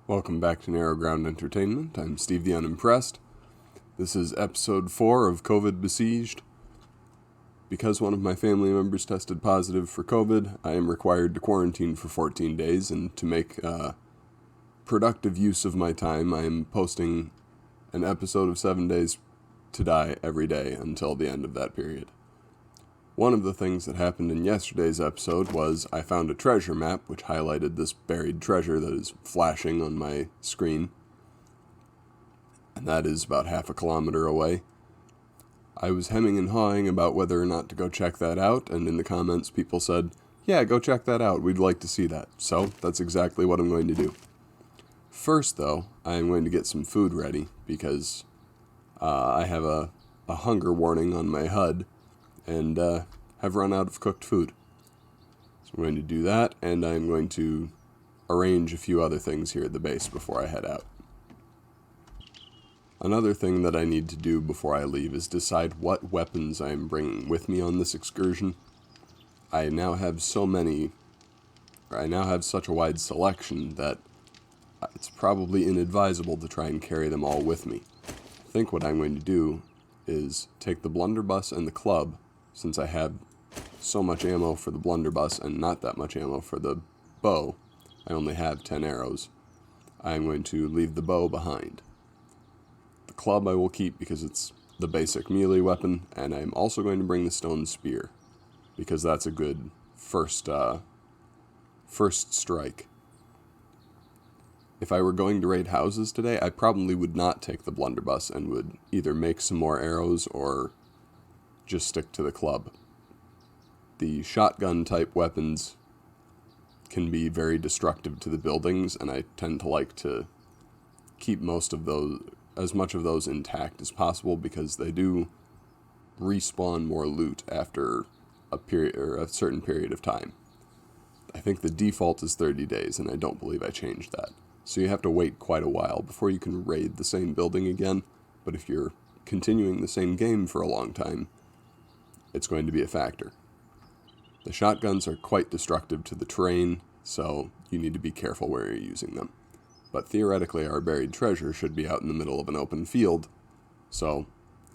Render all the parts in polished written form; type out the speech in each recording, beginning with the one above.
Welcome back to Narrow Ground Entertainment. I'm Steve the Unimpressed. This is episode 4 of COVID Besieged. Because one of my family members tested positive for COVID, I am required to quarantine for 14 days, and to make productive use of my time, I am posting an episode of 7 Days to Die every day until the end of that period. One of the things that happened in yesterday's episode was I found a treasure map which highlighted this buried treasure that is flashing on my screen, and that is about half a kilometer away. I was hemming and hawing about whether or not to go check that out, and in the comments people said, yeah, go check that out, we'd like to see that. So that's exactly what I'm going to do. First, though, I am going to get some food ready, because I have a hunger warning on my HUD, and have run out of cooked food. So I'm going to do that, and I'm going to arrange a few other things here at the base before I head out. Another thing that I need to do before I leave is decide what weapons I am bringing with me on this excursion. I now have such a wide selection that it's probably inadvisable to try and carry them all with me. I think what I'm going to do is take the blunderbuss and the club, since I have so much ammo for the blunderbuss and not that much ammo for the bow. I only have 10 arrows. I'm going to leave the bow behind. The club I will keep because it's the basic melee weapon, and I'm also going to bring the stone spear, because that's a good first strike. If I were going to raid houses today, I probably would not take the blunderbuss and would either make some more arrows or just stick to the club. The shotgun type weapons can be very destructive to the buildings, and I tend to like to keep as much of those intact as possible, because they do respawn more loot after a certain period of time. I think the default is 30 days, and I don't believe I changed that. So you have to wait quite a while before you can raid the same building again, but if you're continuing the same game for a long time, it's going to be a factor. The shotguns are quite destructive to the terrain, so you need to be careful where you're using them. But theoretically, our buried treasure should be out in the middle of an open field, so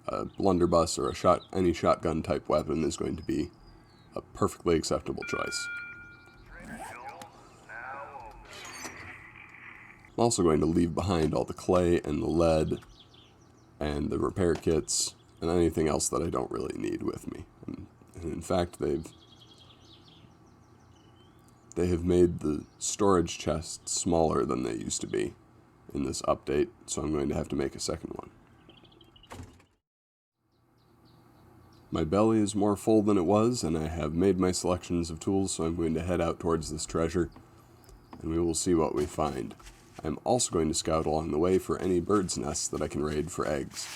a blunderbuss or any shotgun type weapon is going to be a perfectly acceptable choice. I'm also going to leave behind all the clay and the lead and the repair kits and anything else that I don't really need with me. And in fact, they have made the storage chests smaller than they used to be in this update, so I'm going to have to make a second one. My belly is more full than it was, and I have made my selections of tools, so I'm going to head out towards this treasure, and we will see what we find. I'm also going to scout along the way for any bird's nests that I can raid for eggs.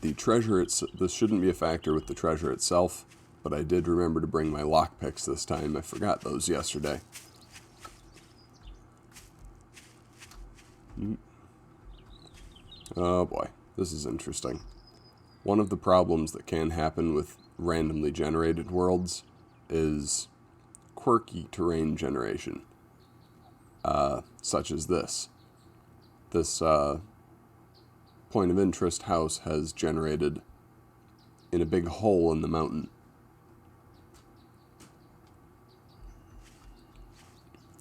The treasure, this shouldn't be a factor with the treasure itself, but I did remember to bring my lockpicks this time. I forgot those yesterday. Oh boy, this is interesting. One of the problems that can happen with randomly generated worlds is quirky terrain generation, such as this. This point of interest house has generated in a big hole in the mountain.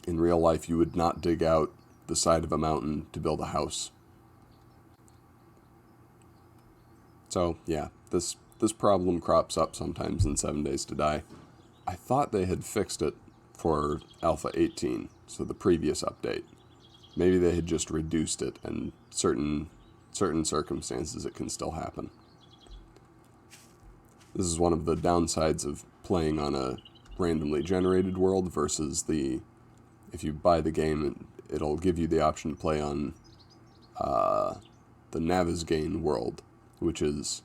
In real life, you would not dig out the side of a mountain to build a house. So, yeah, this problem crops up sometimes in 7 Days to Die. I thought they had fixed it for Alpha 18, so the previous update. Maybe they had just reduced it, and certain circumstances it can still happen. This is one of the downsides of playing on a randomly generated world versus if you buy the game, it'll give you the option to play on the Navezgane world, which is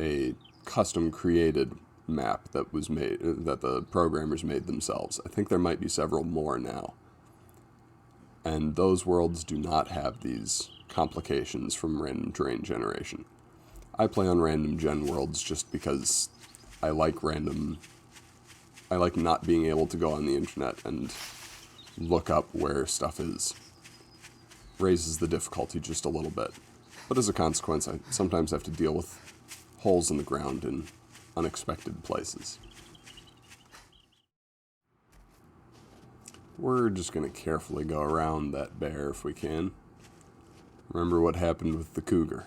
a custom created map that the programmers made themselves. I think there might be several more now. And those worlds do not have these complications from random terrain generation. I play on random gen worlds just because I like not being able to go on the internet and look up where stuff is. Raises the difficulty just a little bit. But as a consequence, I sometimes have to deal with holes in the ground in unexpected places. We're just going to carefully go around that bear if we can. Remember what happened with the cougar.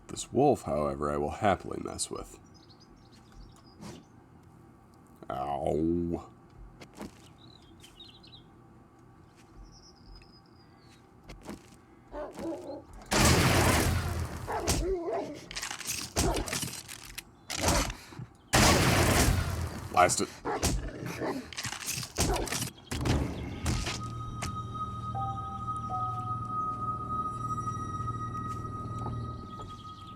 This wolf, however, I will happily mess with. Ow. Blast it.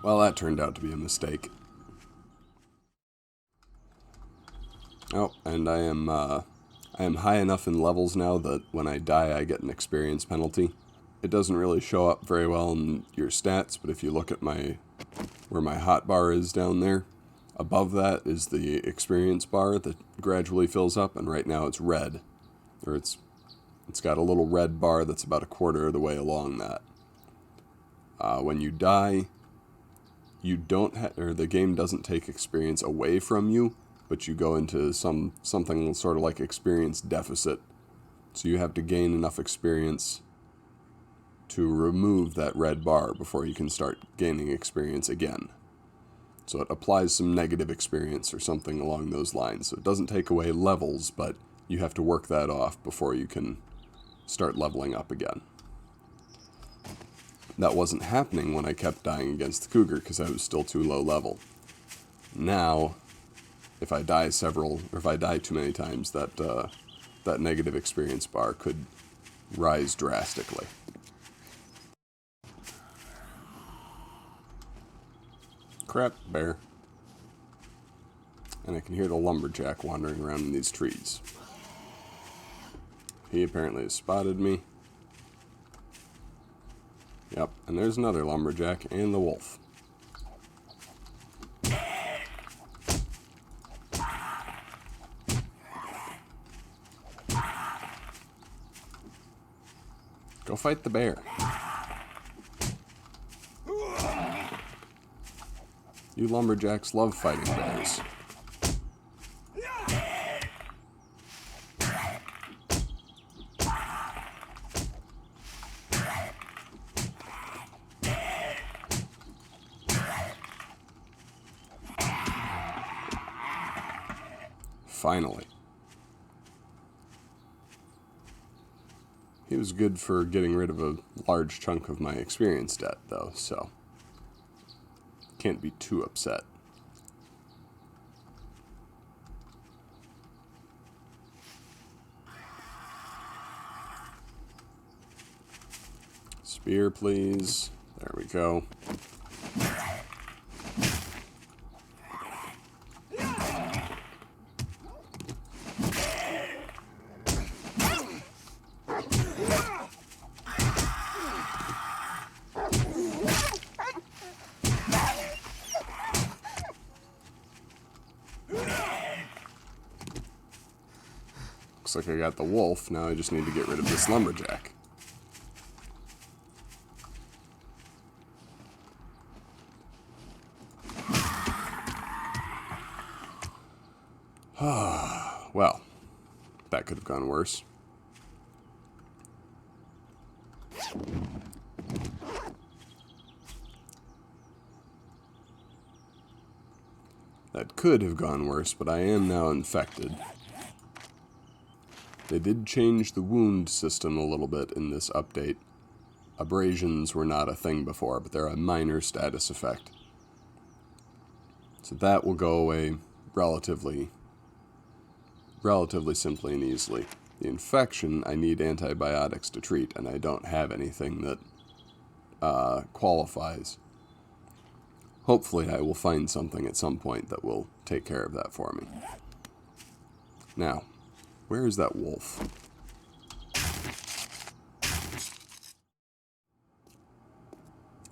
Well, that turned out to be a mistake. Oh, and I am high enough in levels now that when I die I get an experience penalty. It doesn't really show up very well in your stats, but if you look at where my hotbar is down there, above that is the experience bar that gradually fills up, and right now it's red. Or it's got a little red bar that's about a quarter of the way along that. When you die, you don't or the game doesn't take experience away from you, but you go into something sort of like experience deficit. So you have to gain enough experience to remove that red bar before you can start gaining experience again. So it applies some negative experience or something along those lines. So it doesn't take away levels, but you have to work that off before you can start leveling up again. That wasn't happening when I kept dying against the cougar because I was still too low level. Now, if I die too many times, that negative experience bar could rise drastically. Crap, bear. And I can hear the lumberjack wandering around in these trees. He apparently has spotted me. Yep, and there's another lumberjack and the wolf. Go fight the bear. You lumberjacks love fighting bears. Finally. He was good for getting rid of a large chunk of my experience debt, though, so can't be too upset. Spear, please. There we go. Looks like I got the wolf. Now I just need to get rid of this lumberjack. Well, that could have gone worse. That could have gone worse, but I am now infected. They did change the wound system a little bit in this update. Abrasions were not a thing before, but they're a minor status effect. So that will go away relatively simply and easily. The infection, I need antibiotics to treat, and I don't have anything that qualifies. Hopefully I will find something at some point that will take care of that for me. Now, where is that wolf?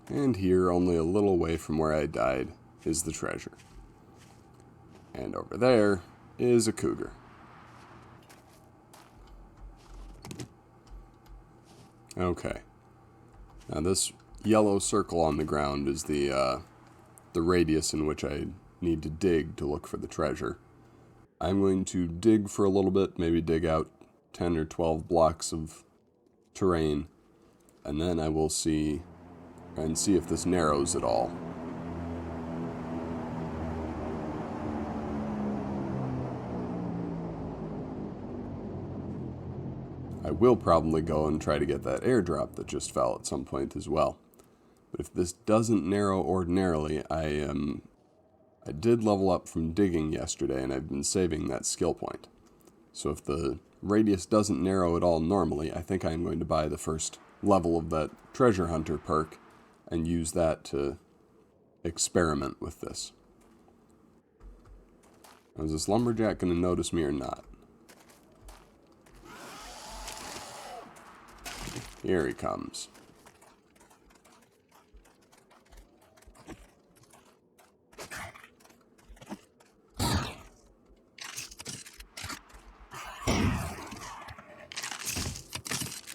And here, only a little way from where I died, is the treasure. And over there is a cougar. Okay. Now this yellow circle on the ground is the radius in which I need to dig to look for the treasure. I'm going to dig for a little bit, maybe dig out 10 or 12 blocks of terrain, and then I will see if this narrows at all. I will probably go and try to get that airdrop that just fell at some point as well. But if this doesn't narrow ordinarily, I did level up from digging yesterday, and I've been saving that skill point. So if the radius doesn't narrow at all normally, I think I'm going to buy the first level of that treasure hunter perk and use that to experiment with this. Now, is this lumberjack going to notice me or not? Here he comes.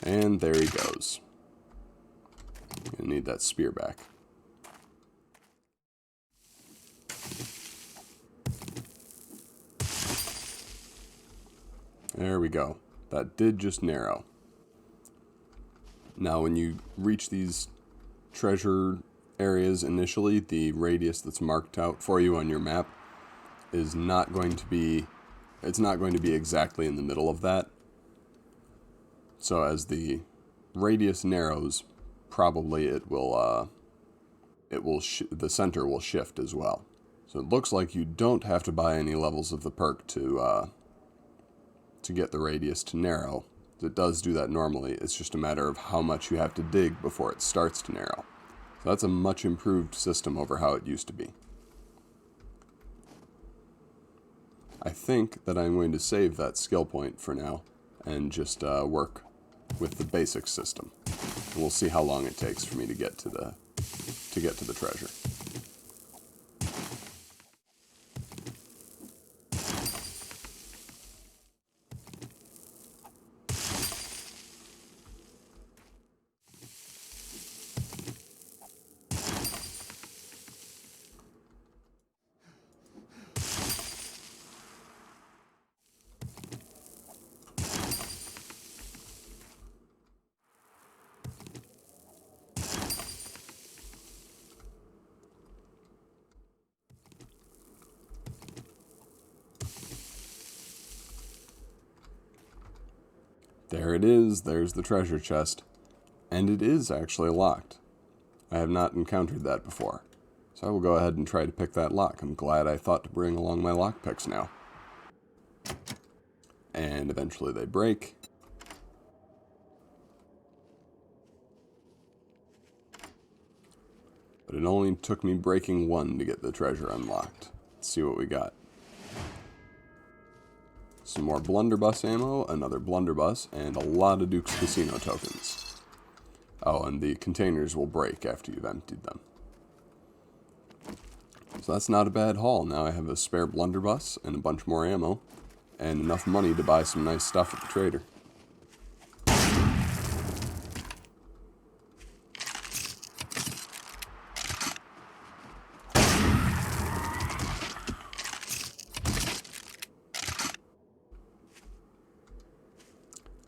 And there he goes. Gonna need that spear back. There we go. That did just narrow. Now when you reach these treasure areas initially, the radius that's marked out for you on your map is not going to be, it's not going to be exactly in the middle of that. So as the radius narrows, probably the center will shift as well. So it looks like you don't have to buy any levels of the perk to get the radius to narrow. It does do that normally. It's just a matter of how much you have to dig before it starts to narrow. So that's a much improved system over how it used to be. I think that I'm going to save that skill point for now and just work with the basic system. And we'll see how long it takes for me to get to the treasure. There it is, there's the treasure chest. And it is actually locked. I have not encountered that before. So I will go ahead and try to pick that lock. I'm glad I thought to bring along my lockpicks now. And eventually they break. But it only took me breaking one to get the treasure unlocked. Let's see what we got. Some more blunderbuss ammo, another blunderbuss, and a lot of Duke's Casino tokens. Oh, and the containers will break after you've emptied them. So that's not a bad haul. Now I have a spare blunderbuss and a bunch more ammo, and enough money to buy some nice stuff at the trader.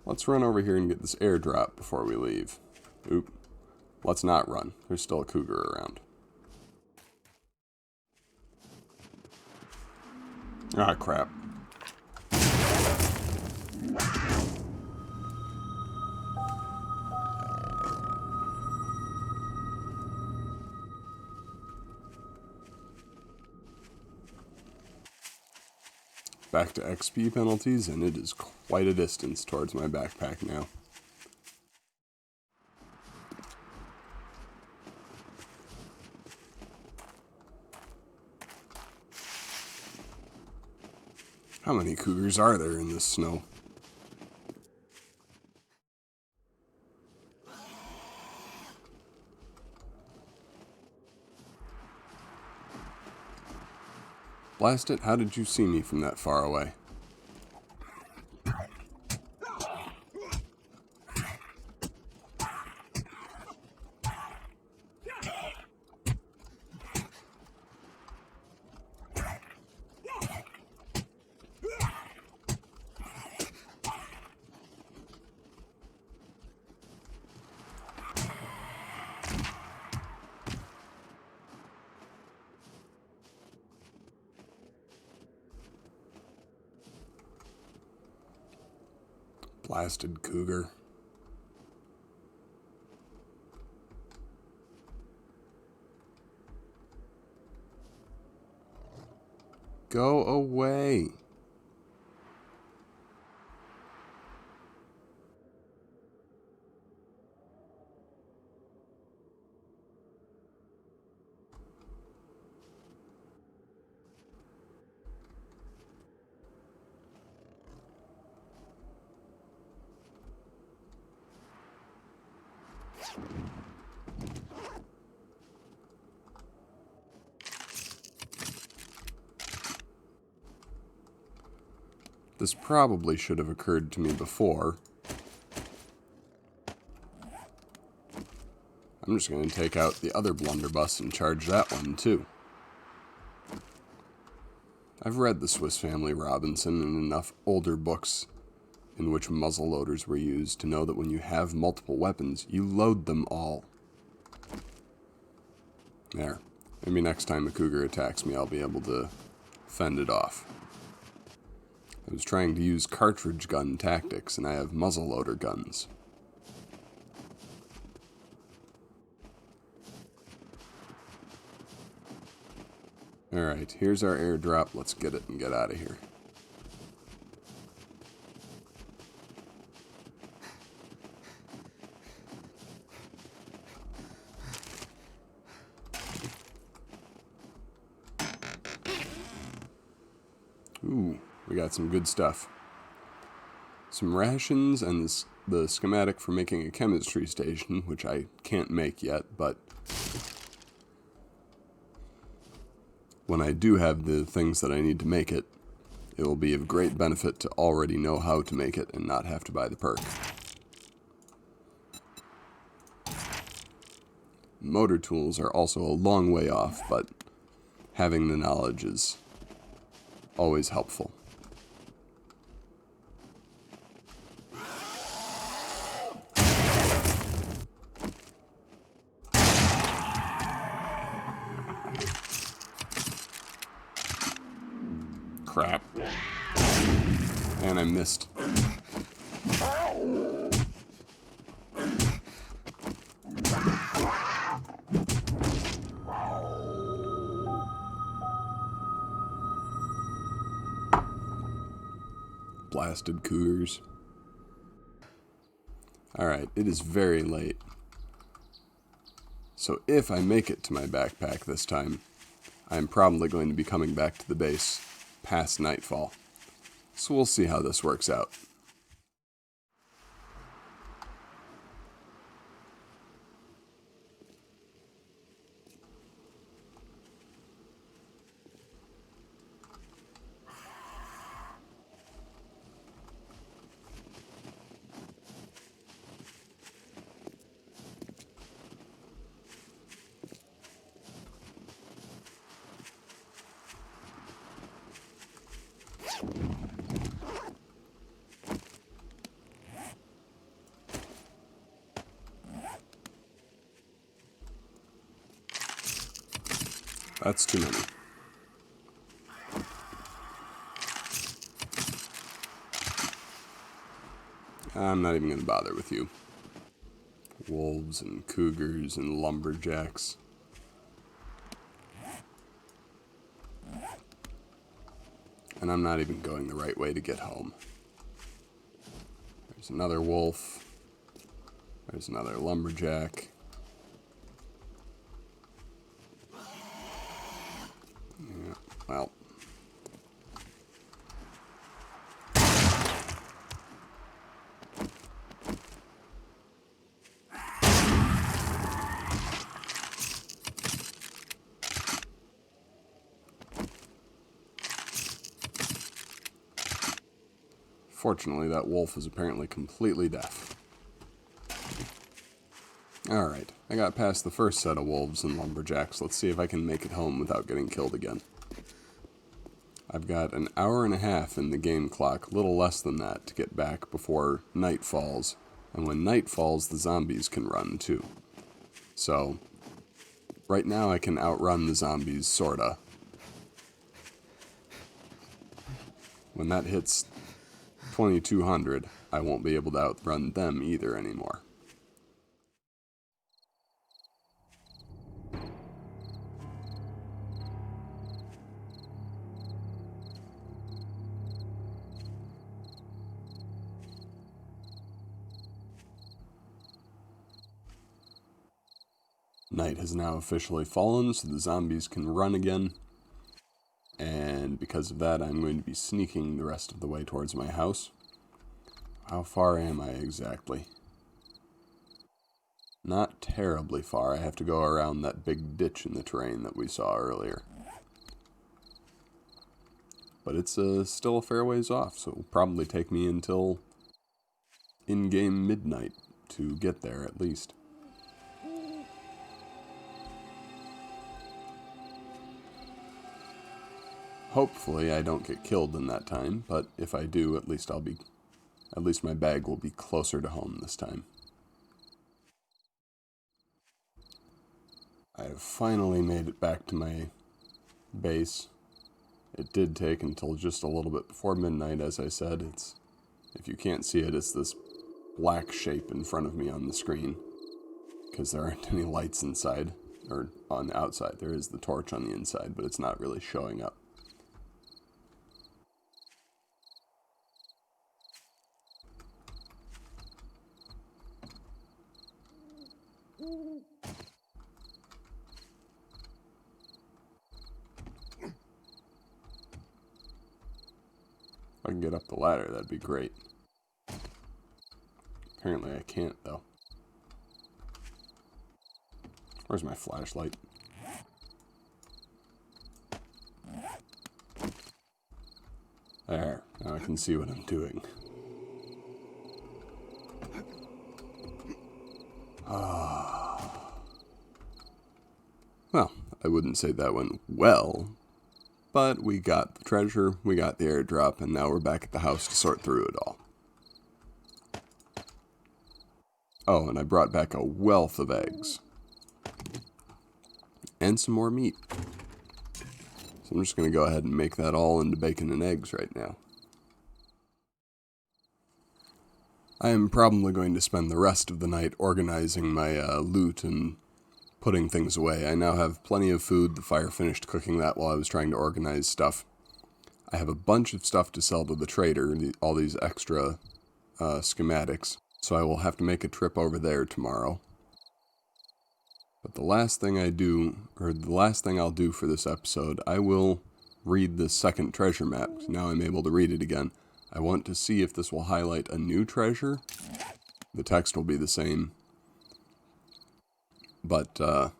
Let's run over here and get this airdrop before we leave. Oop. Let's not run. There's still a cougar around. Ah, crap. Back to XP penalties, and it is quite a distance towards my backpack now. How many cougars are there in this snow? Blast it, how did you see me from that far away? Blasted cougar. Go away. This probably should have occurred to me before. I'm just going to take out the other blunderbuss and charge that one too. I've read The Swiss Family Robinson and enough older books in which muzzle loaders were used to know that when you have multiple weapons, you load them all. There. Maybe next time a cougar attacks me, I'll be able to fend it off. I was trying to use cartridge gun tactics, and I have muzzleloader guns. Alright, here's our airdrop. Let's get it and get out of here. Ooh, we got some good stuff. Some rations and the schematic for making a chemistry station, which I can't make yet, but when I do have the things that I need to make it, it will be of great benefit to already know how to make it and not have to buy the perk. Motor tools are also a long way off, but having the knowledge is always helpful. Crap. And I missed. Blasted cougars. Alright, it is very late. So if I make it to my backpack this time, I'm probably going to be coming back to the base past nightfall. So we'll see how this works out. That's too many. I'm not even going to bother with you. Wolves and cougars and lumberjacks. And I'm not even going the right way to get home. There's another wolf. There's another lumberjack. Yeah, well. Fortunately, that wolf is apparently completely deaf. Alright, I got past the first set of wolves and lumberjacks. Let's see if I can make it home without getting killed again. I've got an hour and a half in the game clock, a little less than that, to get back before night falls. And when night falls, the zombies can run too. So, right now I can outrun the zombies, sorta. When that hits 2200, I won't be able to outrun them either anymore. Night has now officially fallen, so the zombies can run again. And because of that, I'm going to be sneaking the rest of the way towards my house. How far am I exactly? Not terribly far. I have to go around that big ditch in the terrain that we saw earlier. But it's still a fair ways off, so it'll probably take me until in-game midnight to get there at least. Hopefully I don't get killed in that time, but if I do, at least my bag will be closer to home this time. I have finally made it back to my base. It did take until just a little bit before midnight, as I said. If you can't see it, it's this black shape in front of me on the screen, because there aren't any lights inside, or on the outside. There is the torch on the inside, but it's not really showing up. If I can get up the ladder, that'd be great. Apparently I can't, though. Where's my flashlight? There. Now I can see what I'm doing. Well, I wouldn't say that went well, but we got the treasure, we got the airdrop, and now we're back at the house to sort through it all. Oh, and I brought back a wealth of eggs. And some more meat. So I'm just going to go ahead and make that all into bacon and eggs right now. I am probably going to spend the rest of the night organizing my loot and putting things away. I now have plenty of food. The fire finished cooking that while I was trying to organize stuff. I have a bunch of stuff to sell to the trader, all these extra schematics, so I will have to make a trip over there tomorrow. But the last thing I'll do for this episode, I will read the second treasure map. Now I'm able to read it again. I want to see if this will highlight a new treasure. The text will be the same. But I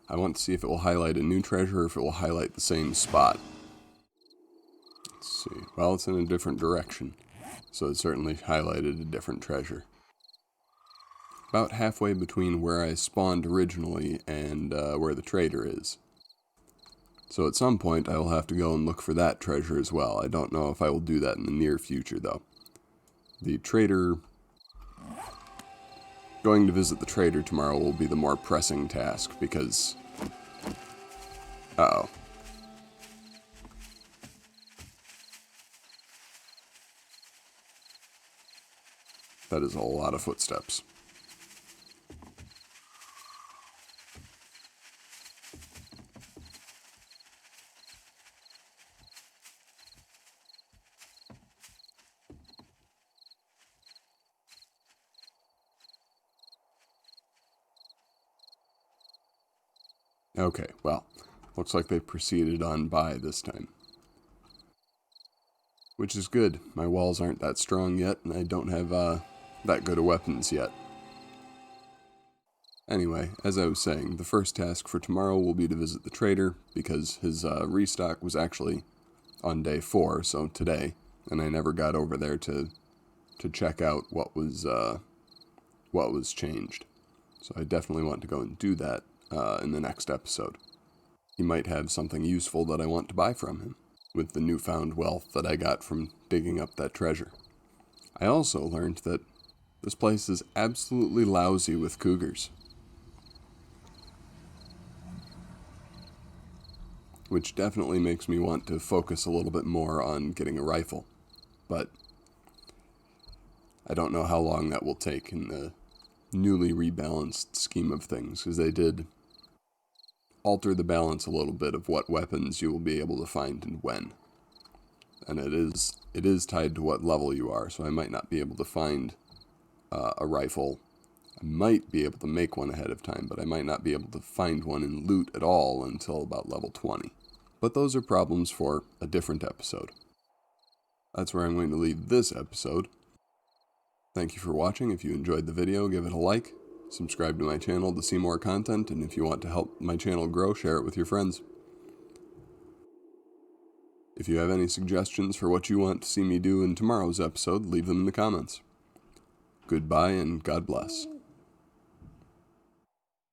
want to see if it will highlight a new treasure or if it will highlight the same spot. Let's see. Well, it's in a different direction. So it certainly highlighted a different treasure. About halfway between where I spawned originally and where the trader is. So at some point I will have to go and look for that treasure as well. I don't know if I will do that in the near future though. Going to visit the trader tomorrow will be the more pressing task because... Uh-oh. That is a lot of footsteps. Okay, well, looks like they proceeded on by this time. Which is good. My walls aren't that strong yet, and I don't have that good of weapons yet. Anyway, as I was saying, the first task for tomorrow will be to visit the trader, because his restock was actually on day 4, so today, and I never got over there to check out what was changed. So I definitely want to go and do that in the next episode. He might have something useful that I want to buy from him, with the newfound wealth that I got from digging up that treasure. I also learned that this place is absolutely lousy with cougars, which definitely makes me want to focus a little bit more on getting a rifle. But I don't know how long that will take in the newly rebalanced scheme of things, because they did alter the balance a little bit of what weapons you will be able to find and when. And it is tied to what level you are, so I might not be able to find a rifle. I might be able to make one ahead of time, but I might not be able to find one and loot at all until about level 20. But those are problems for a different episode. That's where I'm going to leave this episode. Thank you for watching. If you enjoyed the video, give it a like. Subscribe to my channel to see more content, and if you want to help my channel grow, share it with your friends. If you have any suggestions for what you want to see me do in tomorrow's episode, leave them in the comments. Goodbye and God bless.